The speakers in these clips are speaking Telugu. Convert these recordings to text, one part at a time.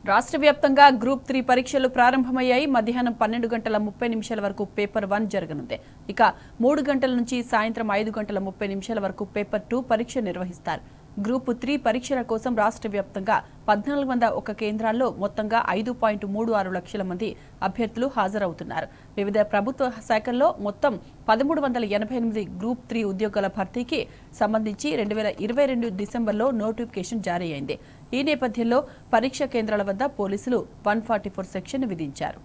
రాష్ట్ర వ్యాప్తంగా గ్రూప్ 3 పరీక్షలు ప్రారంభమయ్యాయి. మధ్యాహ్నం 12:30 వరకు పేపర్ 1 జరగనుంది. ఇక 3 గంటల నుంచి సాయంత్రం 5:30 వరకు పేపర్ 2 పరీక్ష నిర్వహిస్తారు. గ్రూప్ 3 పరీక్షల కోసం రాష్ట్ర వ్యాప్తంగా 1401 కేంద్రాల్లో మొత్తంగా 5.36 లక్షల మంది అభ్యర్థులు హాజరవుతున్నారు. వివిధ ప్రభుత్వ శాఖల్లో మొత్తం 1388 గ్రూప్ 3 ఉద్యోగాల భర్తీకి సంబంధించి 2022 డిసెంబర్లో నోటిఫికేషన్ జారీ అయింది. ఈ నేపథ్యంలో పరీక్ష కేంద్రాల వద్ద పోలీసులు 144 సెక్షన్ విధించారు.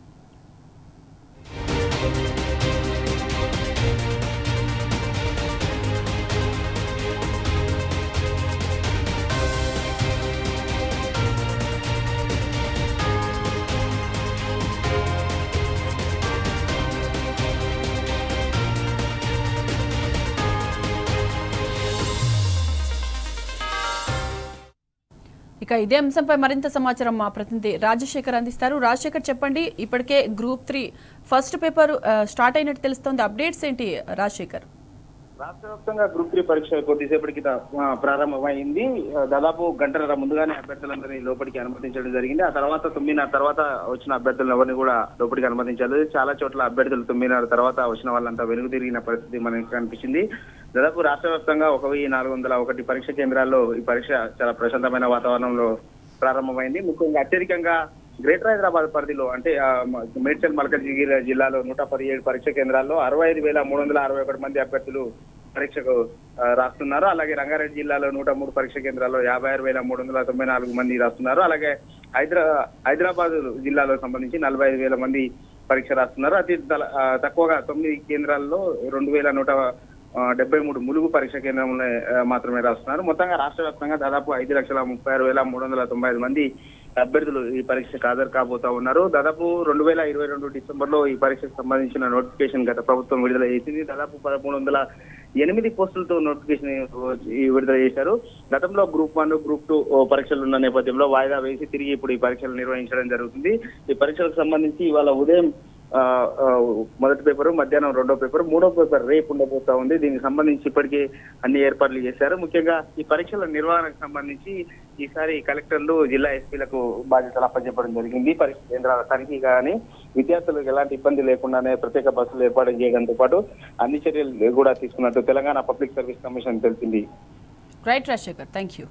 ఇక ఇదే అంశంపై మరింత సమాచారం మా ప్రతినిధి రాజశేఖర్ అందిస్తారు. రాజశేఖర్ చెప్పండి, ఇప్పటికే గ్రూప్ 3 ఫస్ట్ పేపర్ స్టార్ట్ అయినట్టు తెలుస్తోంది. అప్డేట్స్ ఏంటి రాజశేఖర్? రాష్ట్ర వ్యాప్తంగా గ్రూప్ 3 పరీక్ష కొద్దిసేపటికి ప్రారంభమైంది. దాదాపు గంటన్నర ముందుగానే అభ్యర్థులందరినీ లోపలికి అనుమతించడం జరిగింది. ఆ తర్వాత 9:30 తర్వాత వచ్చిన అభ్యర్థులను ఎవరిని కూడా లోపలికి అనుమతించారు. చాలా చోట్ల అభ్యర్థులు 9:30 తర్వాత వచ్చిన వాళ్ళంతా వెనుక తిరిగిన పరిస్థితి మనకి కనిపించింది. దాదాపు రాష్ట్ర వ్యాప్తంగా 1401 పరీక్ష కేంద్రాల్లో ఈ పరీక్ష చాలా ప్రశాంతమైన వాతావరణంలో ప్రారంభమైంది. ముఖ్యంగా అత్యధికంగా గ్రేటర్ హైదరాబాద్ పరిధిలో అంటే మేడ్చల్ మల్కాజ్గిరి జిల్లాలో 117 పరీక్ష కేంద్రాల్లో 65,361 మంది అభ్యర్థులు పరీక్షకు రాస్తున్నారు. అలాగే రంగారెడ్డి జిల్లాలో 103 పరీక్ష కేంద్రాల్లో 56,394 మంది రాస్తున్నారు. అలాగే హైదరాబాద్ జిల్లాలో సంబంధించి 45,000 మంది పరీక్ష రాస్తున్నారు. అతి తక్కువగా 9 కేంద్రాల్లో 2,173 ములుగు పరీక్ష కేంద్రంలో మాత్రమే రాస్తున్నారు. మొత్తంగా రాష్ట్ర వ్యాప్తంగా దాదాపు 5,36,395 మంది అభ్యర్థులు ఈ పరీక్షకు హాజరు కాబోతా ఉన్నారు. దాదాపు 2022 డిసెంబర్లో ఈ పరీక్షకు సంబంధించిన నోటిఫికేషన్ గత ప్రభుత్వం విడుదల చేసింది. దాదాపు 1308 పోస్టులతో నోటిఫికేషన్ విడుదల చేశారు. గతంలో గ్రూప్ 1, గ్రూప్ 2 పరీక్షలు ఉన్న నేపథ్యంలో వాయిదా వేసి తిరిగి ఇప్పుడు ఈ పరీక్షలు నిర్వహించడం జరుగుతుంది. ఈ పరీక్షలకు సంబంధించి ఇవాళ ఉదయం మొదటి పేపరు, మధ్యాహ్నం రెండో పేపర్, మూడో పేపర్ రేపు ఉండబోతా ఉంది. దీనికి సంబంధించి ఇప్పటికే అన్ని ఏర్పాట్లు చేశారు. ముఖ్యంగా ఈ పరీక్షల నిర్వహణకు సంబంధించి ఈసారి కలెక్టర్లు, జిల్లా ఎస్పీలకు బాధ్యతలు అప్పచెప్పడం జరిగింది. పరీక్ష కేంద్రాల తనిఖీ కానీ విద్యార్థులకు ఎలాంటి ఇబ్బంది లేకుండానే ప్రత్యేక బస్సులు ఏర్పాటు చేయడంతో పాటు అన్ని చర్యలు కూడా తీసుకున్నట్టు తెలంగాణ పబ్లిక్ సర్వీస్ కమిషన్ తెలిపింది. Right Rajasekhar, thank you.